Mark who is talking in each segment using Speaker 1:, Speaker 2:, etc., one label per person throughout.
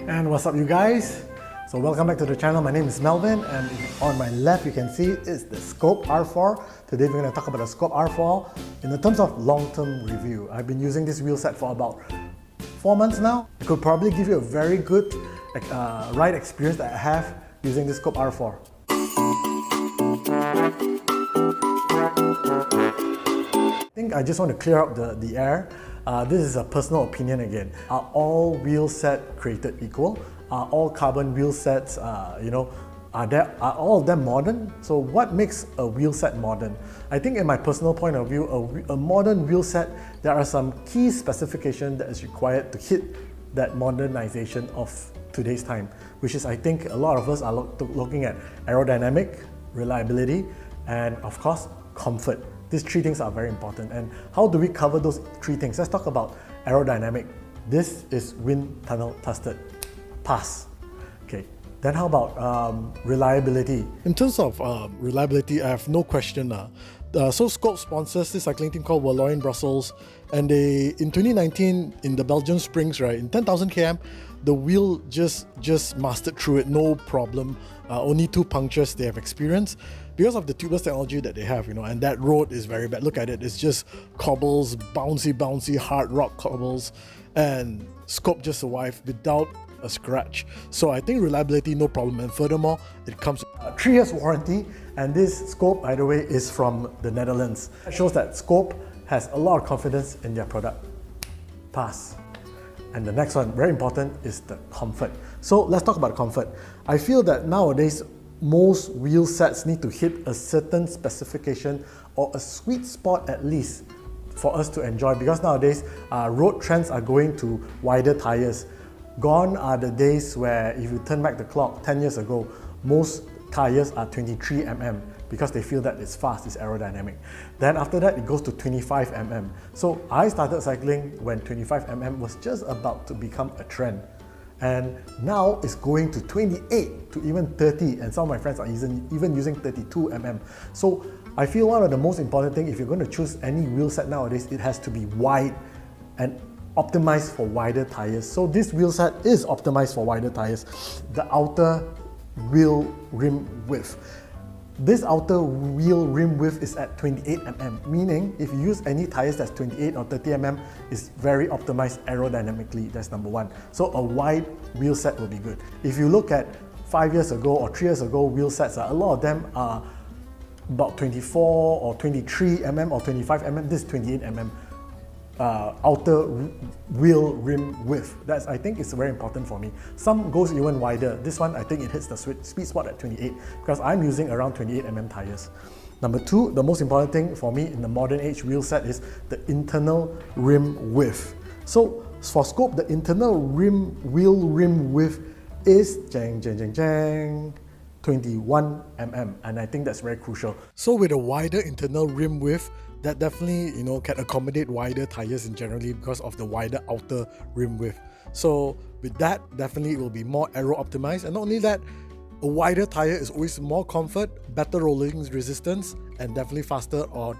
Speaker 1: And what's up, you guys? So welcome back to the channel. My name is Melvin, and on my left you can see is the Scope R4. Today we're going to talk about the Scope R4 in the terms of long-term review. I've been using this wheel set for about 4 months now. It could probably give you a very good ride experience that I have using this Scope R4. I think I just want to clear up the air. This is a personal opinion again. Are all wheel sets created equal? Are all carbon wheel sets, are all of them modern? So what makes a wheel set modern? I think in my personal point of view, a modern wheel set, there are some key specifications that is required to hit that modernization of today's time, which is, I think, a lot of us are looking at aerodynamic, reliability, and of course, comfort. These three things are very important. And how do we cover those three things? Let's talk about aerodynamic. This is wind tunnel tested. Pass. Okay. Then how about reliability? In terms of reliability, I have no question. So Scope sponsors this cycling team called Walloin Brussels, and they, in 2019, in the Belgian Springs, right, in 10,000 km, the wheel just mastered through it, no problem. Only 2 punctures they have experienced because of the tubeless technology that they have, and that road is very bad. Look at it, it's just cobbles, bouncy, hard rock cobbles, and Scope just survived without a scratch. So I think reliability, no problem. And furthermore, it comes with 3 years warranty, and this Scope, by the way, is from the Netherlands. It shows that Scope has a lot of confidence in their product. Pass. And the next one, very important, is the comfort. So let's talk about comfort. I feel that nowadays, most wheel sets need to hit a certain specification or a sweet spot at least for us to enjoy, because nowadays road trends are going to wider tires. Gone are the days where, if you turn back the clock 10 years ago, most tires are 23 mm because they feel that it's fast, it's aerodynamic. Then after that, it goes to 25 mm. So I started cycling when 25 mm was just about to become a trend. And now it's going to 28 to even 30, and some of my friends are even using 32 mm. So I feel one of the most important things, if you're going to choose any wheel set nowadays, it has to be wide and optimized for wider tires. So this wheel set is optimized for wider tires. The outer wheel rim width. This outer wheel rim width is at 28 mm, meaning if you use any tires that's 28 or 30 mm, it's very optimized aerodynamically. That's number one. So a wide wheel set will be good. If you look at 5 years ago or 3 years ago wheel sets, a lot of them are about 24 or 23 mm or 25 mm. This is 28 mm. Outer wheel rim width. That's, I think, it's very important for me. Some goes even wider. This one, I think it hits the speed spot at 28 because I'm using around 28 mm tires. Number 2, the most important thing for me in the modern age wheel set is the internal rim width. So for Scope, the internal wheel rim width is 21 mm, and I think that's very crucial. So with a wider internal rim width, that definitely can accommodate wider tires in generally because of the wider outer rim width. So with that, definitely it will be more aero optimized, and not only that, a wider tire is always more comfort, better rolling resistance, and definitely faster on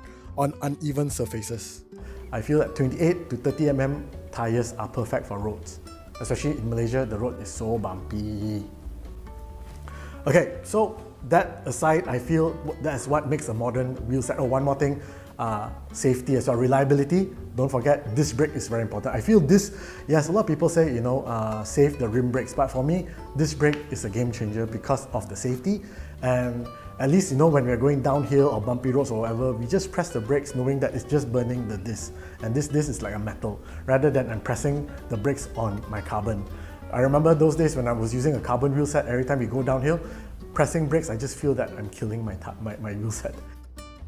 Speaker 1: uneven surfaces. I feel that 28 to 30 mm tires are perfect for roads, especially in Malaysia. The road is so bumpy. Okay, so that aside, I feel that's what makes a modern wheel set. Oh, one more thing, safety as well, reliability. Don't forget, disc brake is very important. I feel this, yes, a lot of people say, save the rim brakes, but for me, disc brake is a game changer because of the safety. And at least, when we're going downhill or bumpy roads or whatever, we just press the brakes knowing that it's just burning the disc. And this disc is like a metal, rather than I'm pressing the brakes on my carbon. I remember those days when I was using a carbon wheel set. Every time we go downhill, pressing brakes, I just feel that I'm killing my wheel set.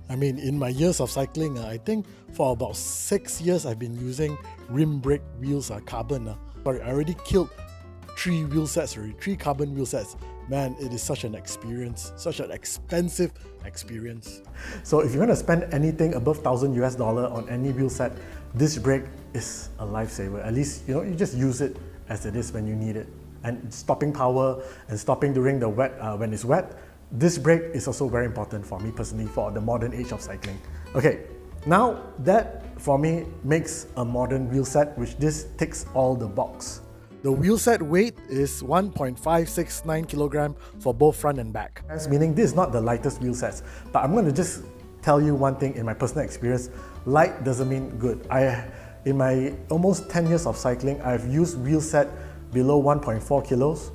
Speaker 1: I mean, in my years of cycling, I think for about 6 years I've been using rim brake wheels, carbon. Sorry, I already killed 3 wheel sets already, 3 carbon wheel sets. Man, it is such an experience, such an expensive experience. So if you're going to spend anything above $1,000 on any wheel set, this brake is a lifesaver. At least, you just use it as it is when you need it. And stopping power and stopping during the wet, when it's wet, this brake is also very important for me personally for the modern age of cycling. Okay, now that for me makes a modern wheel set, which this ticks all the box. The wheel set weight is 1.569 kilogram for both front and back. That's meaning this is not the lightest wheel sets, but I'm going to just tell you one thing in my personal experience. Light doesn't mean good. In my almost 10 years of cycling, I've used wheel set below 1.4 kilos.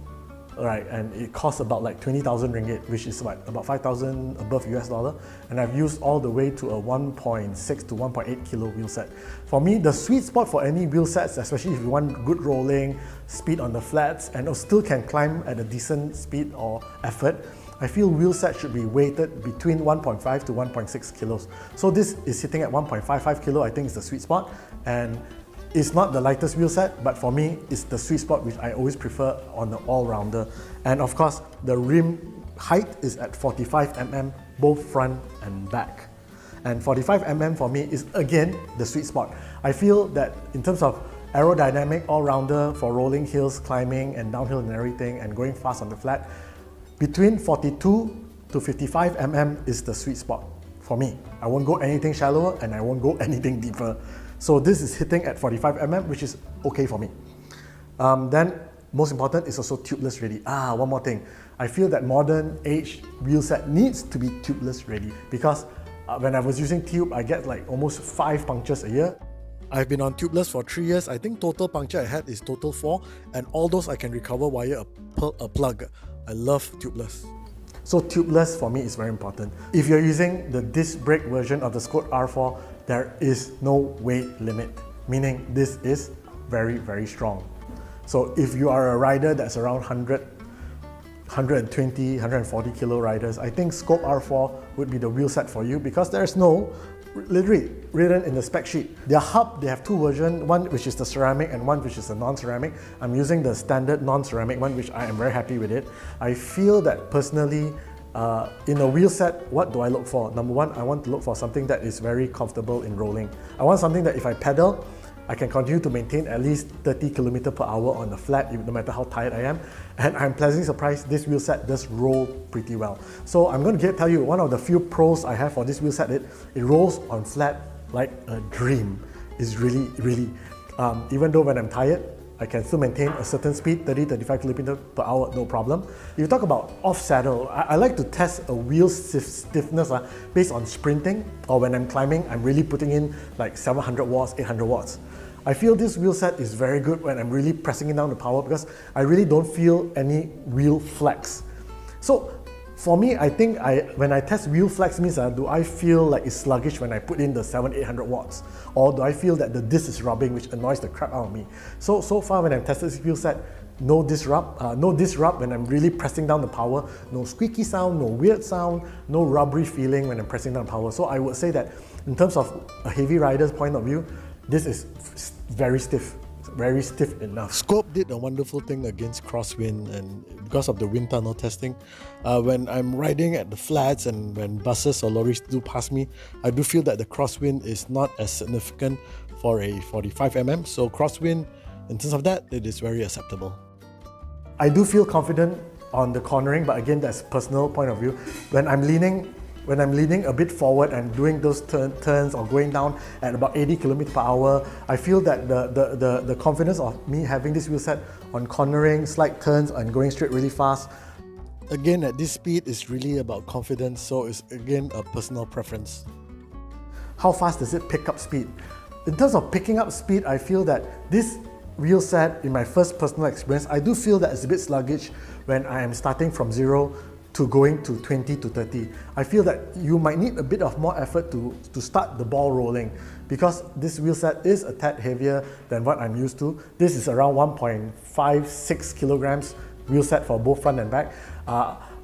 Speaker 1: Right, and it costs about like 20,000 ringgit, which is what, about 5,000 above US dollar. And I've used all the way to a 1.6 to 1.8 kilo wheel set. For me, the sweet spot for any wheel sets, especially if you want good rolling, speed on the flats, and still can climb at a decent speed or effort, I feel wheel sets should be weighted between 1.5 to 1.6 kilos. So this is sitting at 1.55 kilo, I think is the sweet spot. And it's not the lightest wheel set, but for me, it's the sweet spot which I always prefer on the all-rounder. And of course, the rim height is at 45 mm, both front and back. And 45 mm for me is again the sweet spot. I feel that in terms of aerodynamic all-rounder for rolling hills, climbing and downhill and everything, and going fast on the flat, between 42 to 55 mm is the sweet spot for me. I won't go anything shallower and I won't go anything deeper. So this is hitting at 45 mm, which is okay for me. Then, most important is also tubeless ready. One more thing. I feel that modern age wheel set needs to be tubeless ready because when I was using tube, I get like almost 5 punctures a year. I've been on tubeless for 3 years. I think total puncture I had is total 4, and all those I can recover via a plug. I love tubeless. So tubeless for me is very important. If you're using the disc brake version of the Scott R4, there is no weight limit, meaning this is very, very strong. So if you are a rider that's around 100, 120, 140 kilo riders, I think Scope R4 would be the wheel set for you because there's no, literally written in the spec sheet. Their hub, they have 2 versions, one which is the ceramic and one which is the non-ceramic. I'm using the standard non-ceramic one, which I am very happy with it. I feel that personally, in a wheel set, what do I look for? Number one, I want to look for something that is very comfortable in rolling. I want something that if I pedal, I can continue to maintain at least 30 km per hour on the flat, no matter how tired I am. And I'm pleasantly surprised this wheel set does roll pretty well. So I'm going to tell you one of the few pros I have for this wheel set. It rolls on flat like a dream. It's really, even though when I'm tired, I can still maintain a certain speed, 30-35 km per hour, no problem. If you talk about off-saddle, I like to test a wheel stiffness based on sprinting, or when I'm climbing, I'm really putting in like 700 watts, 800 watts. I feel this wheel set is very good when I'm really pressing it down the power because I really don't feel any wheel flex. So for me, I think when I test wheel flex means do I feel like it's sluggish when I put in the 700-800 watts? Or do I feel that the disc is rubbing, which annoys the crap out of me? So far when I've tested this wheel set, no disc rub when I'm really pressing down the power, no squeaky sound, no weird sound, no rubbery feeling when I'm pressing down the power. So I would say that in terms of a heavy rider's point of view, this is very stiff. Very stiff enough. Scope did a wonderful thing against crosswind, and because of the wind tunnel testing, when I'm riding at the flats and when buses or lorries do pass me, I do feel that the crosswind is not as significant for a 45 mm. So crosswind, in terms of that, it is very acceptable. I do feel confident on the cornering, but again, that's personal point of view. When I'm leaning a bit forward and doing those turns or going down at about 80 km per hour, I feel that the confidence of me having this wheel set on cornering, slight turns and going straight really fast, again at this speed is really about confidence, so it's again a personal preference. How fast does it pick up speed? In terms of picking up speed, I feel that this wheel set, in my first personal experience, I do feel that it's a bit sluggish when I am starting from 0 to going to 20 to 30. I feel that you might need a bit of more effort to start the ball rolling because this wheel set is a tad heavier than what I'm used to. This is around 1.56 kilograms wheel set for both front and back.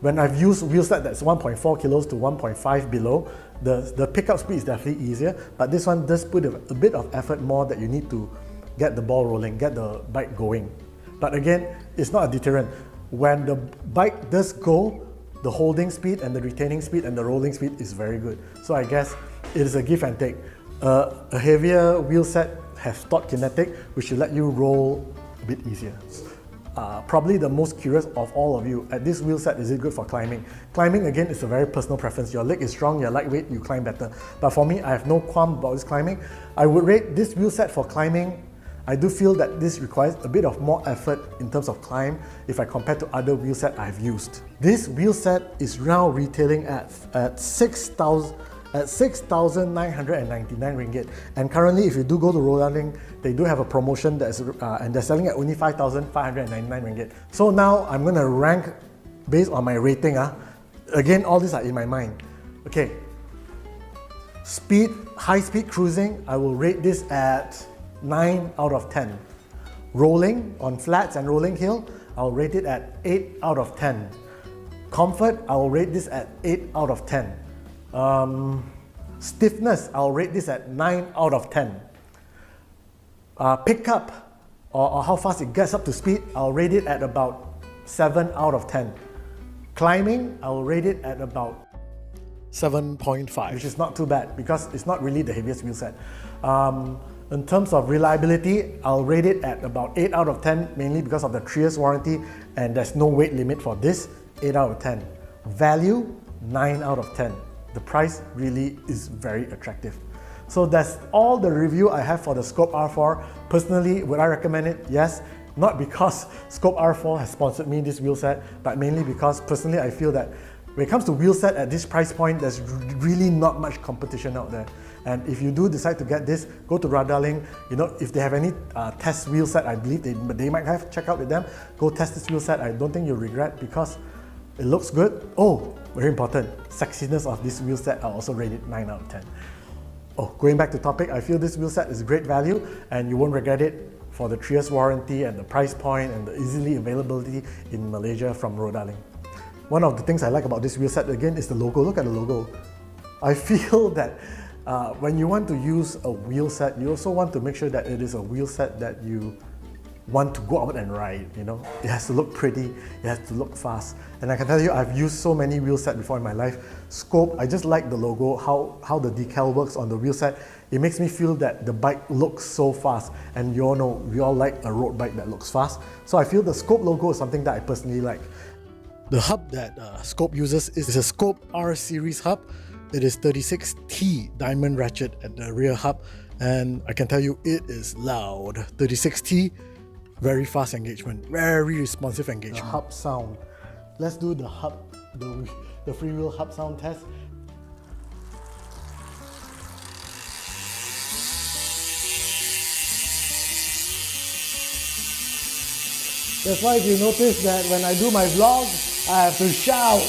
Speaker 1: When I've used wheel set that's 1.4 kilos to 1.5 below, the pickup speed is definitely easier, but this one does put a bit of effort more that you need to get the ball rolling, get the bike going. But again, it's not a deterrent. When the bike does go, the holding speed and the retaining speed and the rolling speed is very good. So I guess it is a give and take. A heavier wheel set has Torque Kinetic, which should let you roll a bit easier. Probably the most curious of all of you, at this wheel set, is it good for climbing? Climbing, again, is a very personal preference. Your leg is strong, you're lightweight, you climb better. But for me, I have no qualm about this climbing. I would rate this wheel set for climbing I do feel that this requires a bit of more effort in terms of climb if I compare to other wheelset I've used. This wheelset is now retailing at 6,999 ringgit. And currently, if you do go to Rodaling, they do have a promotion that's and they're selling at only 5,599 ringgit. So now I'm gonna rank based on my rating. Again, all these are in my mind. Okay. Speed, high speed cruising, I will rate this at 9 out of 10. Rolling on flats and rolling hill, I'll rate it at 8 out of 10. Comfort, I will rate this at 8 out of 10. Stiffness, I'll rate this at 9 out of 10. Pickup, or how fast it gets up to speed, I'll rate it at about 7 out of 10. Climbing, I'll rate it at about 7.5, which is not too bad because it's not really the heaviest wheelset. In terms of reliability, I'll rate it at about 8 out of 10, mainly because of the 3 years warranty and there's no weight limit for this, 8 out of 10. Value, 9 out of 10. The price really is very attractive. So that's all the review I have for the Scope R4. Personally, would I recommend it? Yes. Not because Scope R4 has sponsored me this wheelset, but mainly because personally I feel that when it comes to wheelset at this price point, there's really not much competition out there. And if you do decide to get this, go to Radaling. You know, if they have any test wheelset, I believe they might have, check out with them. Go test this wheelset. I don't think you'll regret because it looks good. Oh, very important, sexiness of this wheelset, I'll also rate it 9 out of 10. Oh, going back to topic, I feel this wheelset is great value and you won't regret it for the 3 years warranty and the price point and the easily availability in Malaysia from Rodaling. One of the things I like about this wheelset again is the logo. Look at the logo. I feel that when you want to use a wheelset, you also want to make sure that it is a wheelset that you want to go out and ride, you know. It has to look pretty, it has to look fast. And I can tell you, I've used so many wheelsets before in my life. Scope, I just like the logo, how the decal works on the wheelset. It makes me feel that the bike looks so fast. And you all know, we all like a road bike that looks fast. So I feel the Scope logo is something that I personally like. The hub that Scope uses is a Scope R series hub. It is 36T diamond ratchet at the rear hub, and I can tell you it is loud. 36T, very fast engagement, very responsive engagement. The hub sound. Let's do the hub, the freewheel hub sound test. That's why if you notice that when I do my vlogs, I have to shout.